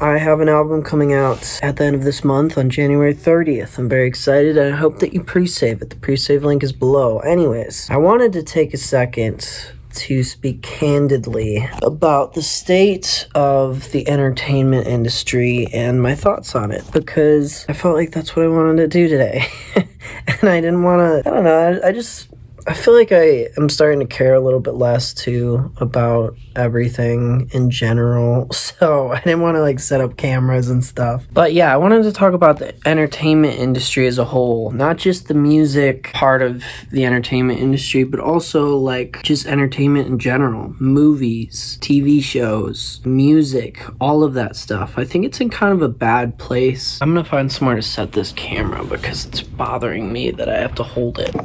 I have an album coming out at the end of this month on January 30th. I'm very excited, and I hope that you pre-save it. The pre-save link is below. Anyways, I wanted to take a second to speak candidly about the state of the entertainment industry and my thoughts on it, because I felt like that's what I wanted to do today. And I didn't want to, I don't know, I feel like I am starting to care a little bit less, too, about everything in general. So I didn't want to, like, set up cameras and stuff. But yeah, I wanted to talk about the entertainment industry as a whole. Not just the music part of the entertainment industry, but also, like, just entertainment in general. Movies, TV shows, music, all of that stuff. I think it's in kind of a bad place. I'm gonna find somewhere to set this camera because it's bothering me that I have to hold it.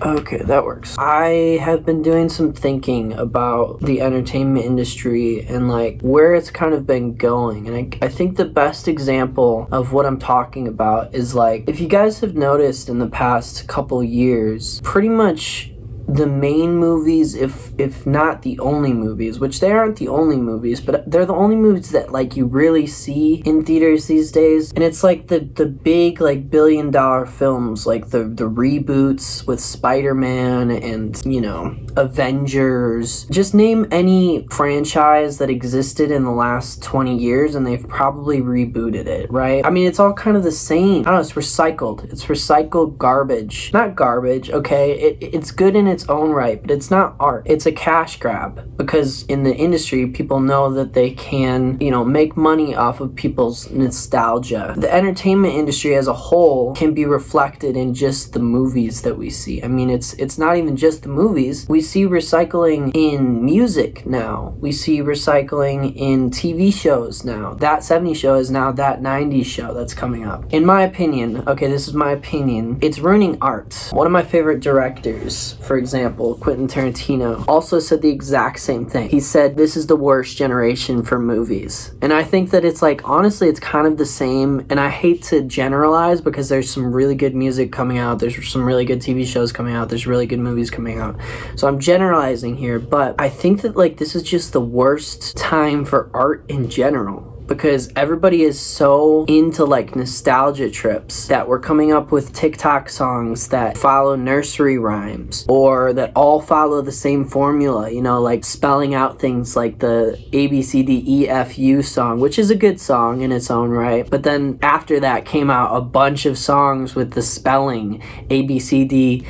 Okay, that works. I have been doing some thinking about the entertainment industry and like where it's kind of been going. And I think the best example of what I'm talking about is like, if you guys have noticed in the past couple years, pretty much the main movies, if not the only movies, which they aren't the only movies, but they're the only movies that like you really see in theaters these days. And it's like the big like billion-dollar films, like the reboots with Spider-Man and, you know, Avengers. Just name any franchise that existed in the last 20 years and they've probably rebooted it, right? I mean, it's all kind of the same. I don't know, it's recycled. It's recycled garbage. Not garbage, okay? It's good in its own right, but it's not art. It's a cash grab, because in the industry, people know that they can, you know, make money off of people's nostalgia. The entertainment industry as a whole can be reflected in just the movies that we see. I mean, it's not even just the movies. We see recycling in music now. We see recycling in TV shows now. That 70s show is now that 90s show that's coming up. In my opinion, okay, this is my opinion, it's ruining art. One of my favorite directors, for example, Quentin Tarantino, also said the exact same thing. He said, this is the worst generation for movies. And I think that it's like, honestly, it's kind of the same. And I hate to generalize because there's some really good music coming out. There's some really good TV shows coming out. There's really good movies coming out. So I'm generalizing here, but I think that like this is just the worst time for art in general, because everybody is so into like nostalgia trips that we're coming up with TikTok songs that follow nursery rhymes or that all follow the same formula, you know, like spelling out things like the ABCDEFU song, which is a good song in its own right. But then after that came out a bunch of songs with the spelling ABCDE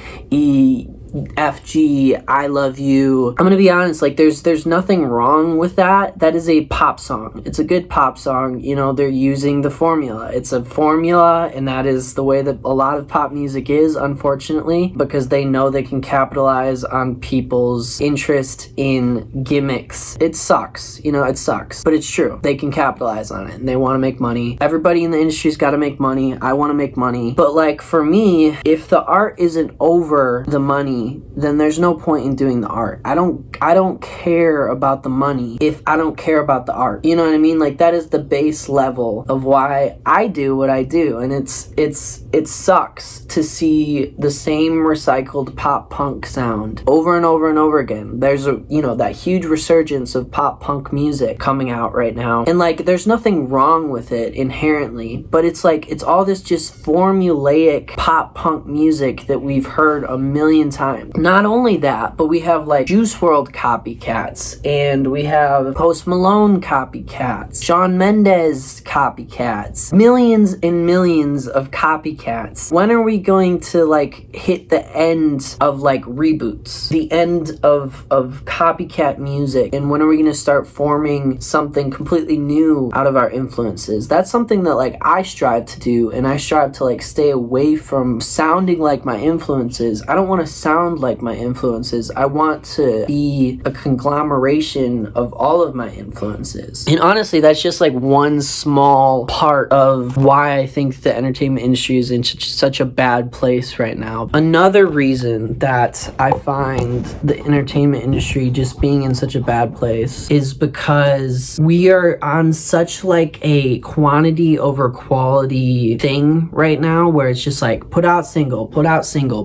FG, I love you. I'm gonna be honest, like there's nothing wrong with that. That is a pop song. It's a good pop song. You know, they're using the formula. It's a formula, and that is the way that a lot of pop music is, unfortunately, because they know they can capitalize on people's interest in gimmicks. It sucks, you know, it sucks, but it's true. They can capitalize on it and they want to make money. Everybody in the industry's got to make money. I want to make money. But like for me, if the art isn't over the money, then there's no point in doing the art. I don't care about the money if I don't care about the art. You know what I mean? Like that is the base level of why I do what I do. And it sucks to see the same recycled pop punk sound over and over and over again. There's a, you know, that huge resurgence of pop punk music coming out right now. And like there's nothing wrong with it inherently, but it's like it's all this just formulaic pop punk music that we've heard a million times. Not only that, but we have like Juice WRLD copycats, and we have Post Malone copycats, Shawn Mendes copycats, millions and millions of copycats. When are we going to like hit the end of like reboots, the end of copycat music, and when are we going to start forming something completely new out of our influences? That's something that like I strive to do, and I strive to like stay away from sounding like my influences. I don't want to sound like my influences. I want to be a conglomeration of all of my influences. And honestly, that's just like one small part of why I think the entertainment industry is in such a bad place right now. Another reason that I find the entertainment industry just being in such a bad place is because we are on such like a quantity over quality thing right now, where it's just like put out single.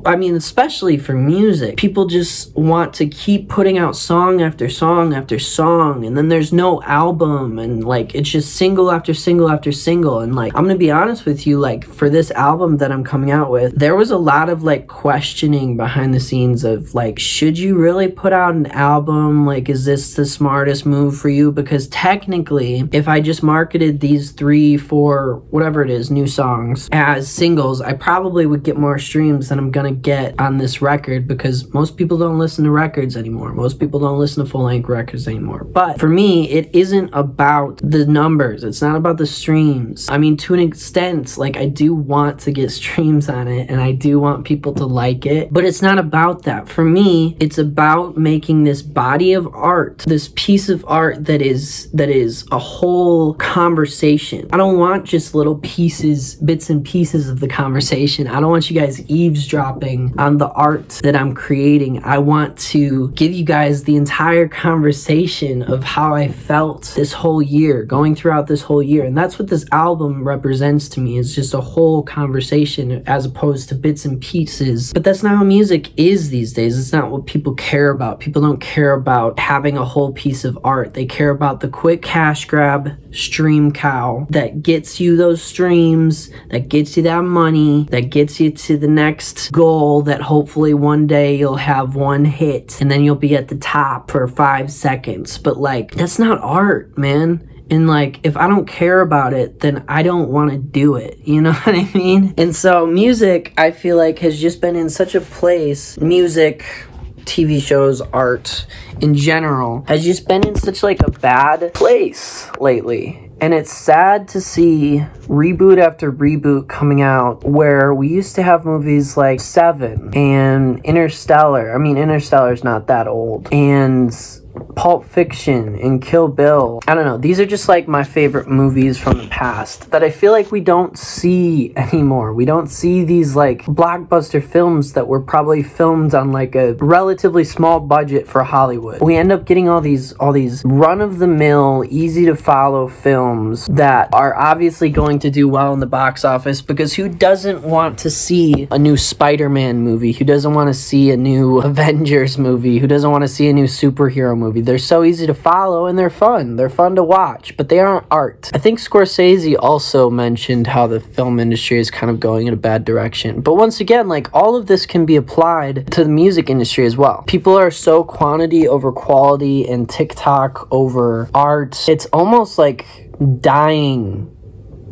I mean, especially for music. People just want to keep putting out song after song after song, and then there's no album, and like it's just single after single after single. And like, I'm gonna be honest with you, like for this album that I'm coming out with, there was a lot of like questioning behind the scenes of like, should you really put out an album? Like, is this the smartest move for you? Because technically, if I just marketed these 3, 4, whatever it is, new songs as singles, I probably would get more streams than I'm gonna get on this record, because most people don't listen to records anymore. Most people don't listen to full-length records anymore. But for me, it isn't about the numbers. It's not about the streams. I mean, to an extent, like I do want to get streams on it, and I do want people to like it, but it's not about that. For me, it's about making this body of art, this piece of art that is a whole conversation. I don't want just little pieces, bits and pieces of the conversation. I don't want you guys eavesdropping on the art that I'm creating. I want to give you guys the entire conversation of how I felt this whole year, going throughout this whole year. And that's what this album represents to me. It's just a whole conversation as opposed to bits and pieces. But that's not how music is these days. It's not what people care about. People don't care about having a whole piece of art. They care about the quick cash grab stream cow that gets you those streams, that gets you that money, that gets you to the next goal, that hopefully one day you'll have one hit and then you'll be at the top for 5 seconds. But like, that's not art, man. And like, if I don't care about it, then I don't want to do it. You know what I mean? And so music, I feel like, has just been in such a place, music, TV shows, art in general, has just been in such like a bad place lately. And it's sad to see reboot after reboot coming out, where we used to have movies like Seven and Interstellar. I mean, Interstellar's not that old. And Pulp Fiction and Kill Bill. I don't know. These are just like my favorite movies from the past that I feel like we don't see anymore. We don't see these like blockbuster films that were probably filmed on like a relatively small budget for Hollywood. We end up getting all these run-of-the-mill, easy-to-follow films that are obviously going to do well in the box office, because who doesn't want to see a new Spider-Man movie? Who doesn't want to see a new Avengers movie? Who doesn't want to see a new superhero movie? They're so easy to follow and they're fun. They're fun to watch, but they aren't art. I think Scorsese also mentioned how the film industry is kind of going in a bad direction. But once again, like, all of this can be applied to the music industry as well. People are so quantity over quality and TikTok over art. It's almost like dying.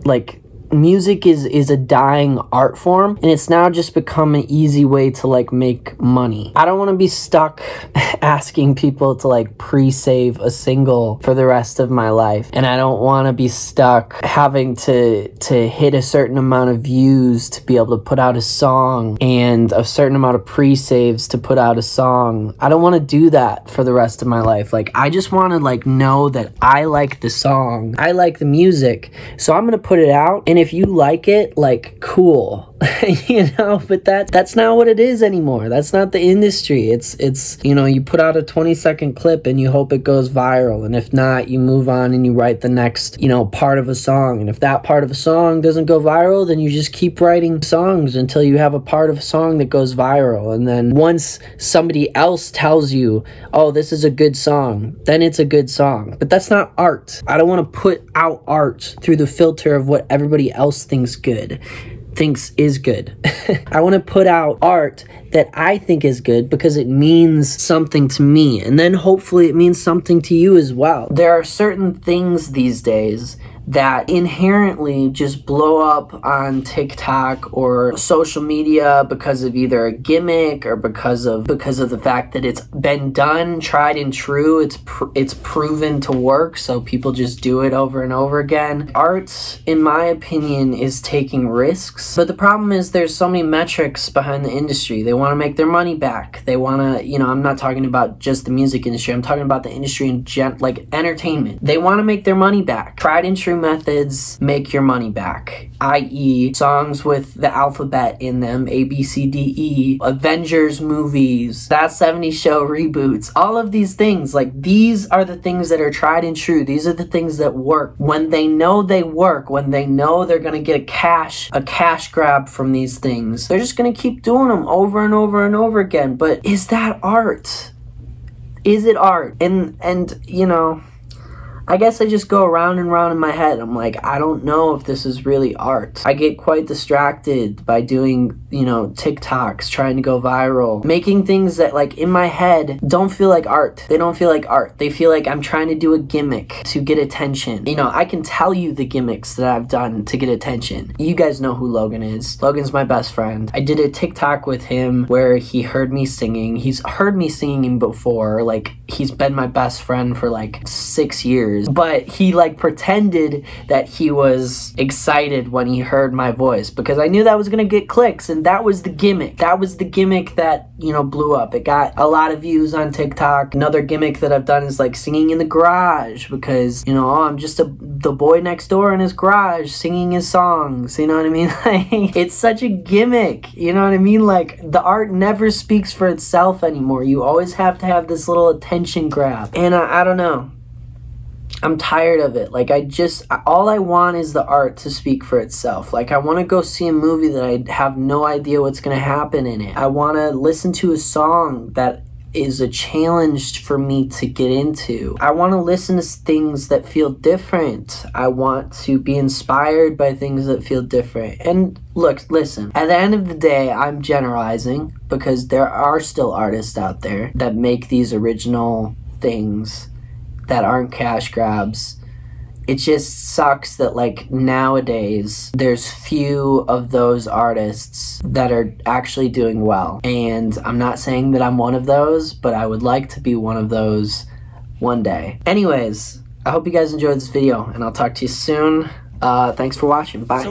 Like, music is a dying art form, and it's now just become an easy way to like make money. I don't want to be stuck asking people to like pre-save a single for the rest of my life, and I don't want to be stuck having to hit a certain amount of views to be able to put out a song and a certain amount of pre-saves to put out a song. I don't want to do that for the rest of my life. Like, I just want to like know that I like the song, I like the music, so I'm gonna put it out, and if you like it, like, cool. You know, but that's not what it is anymore. That's not the industry. It's you know, you put out a 20-second clip and you hope it goes viral, and if not, you move on and you write the next, you know, part of a song. And if that part of a song doesn't go viral, then you just keep writing songs until you have a part of a song that goes viral. And then once somebody else tells you, oh, this is a good song, then it's a good song. But that's not art. I don't want to put out art through the filter of what everybody else thinks is good. I want to put out art that I think is good because it means something to me, and then hopefully it means something to you as well. There are certain things these days that inherently just blow up on TikTok or social media because of either a gimmick or because of the fact that it's been done, tried and true. It's proven to work, so people just do it over and over again. Art, in my opinion, is taking risks, but the problem is there's so many metrics behind the industry. They want to make their money back. They want to, you know, I'm not talking about just the music industry. I'm talking about the industry in like entertainment. They want to make their money back. Tried and true entry methods make your money back, i.e. songs with the alphabet in them, A, B, C, D, E, Avengers movies, That 70s Show reboots, all of these things. Like, these are the things that are tried and true. These are the things that work. When they know they work, when they know they're gonna get a cash grab from these things, they're just gonna keep doing them over and over and over again. But is that art? Is it art? And you know, I guess I just go around and round in my head. I'm like, I don't know if this is really art. I get quite distracted by doing, you know, TikToks, trying to go viral, making things that, like, in my head don't feel like art. They don't feel like art. They feel like I'm trying to do a gimmick to get attention. You know, I can tell you the gimmicks that I've done to get attention. You guys know who Logan is. Logan's my best friend. I did a TikTok with him where he heard me singing. He's heard me singing before. Like, he's been my best friend for like 6 years. But he like pretended that he was excited when he heard my voice, because I knew that was gonna get clicks, and that was the gimmick. That was the gimmick that, you know, blew up. It got a lot of views on TikTok. Another gimmick that I've done is like singing in the garage, because, you know, oh, I'm just the boy next door in his garage singing his songs. You know what I mean? Like, it's such a gimmick. You know what I mean? Like, the art never speaks for itself anymore. You always have to have this little attention grab. And I don't know. I'm tired of it. Like, all I want is the art to speak for itself. Like, I want to go see a movie that I have no idea what's going to happen in it. I want to listen to a song that is a challenge for me to get into. I want to listen to things that feel different. I want to be inspired by things that feel different. And look, listen, at the end of the day, I'm generalizing, because there are still artists out there that make these original things that aren't cash grabs. It just sucks that, like, nowadays there's few of those artists that are actually doing well. And I'm not saying that I'm one of those, but I would like to be one of those one day. Anyways, I hope you guys enjoyed this video, and I'll talk to you soon. Thanks for watching. Bye.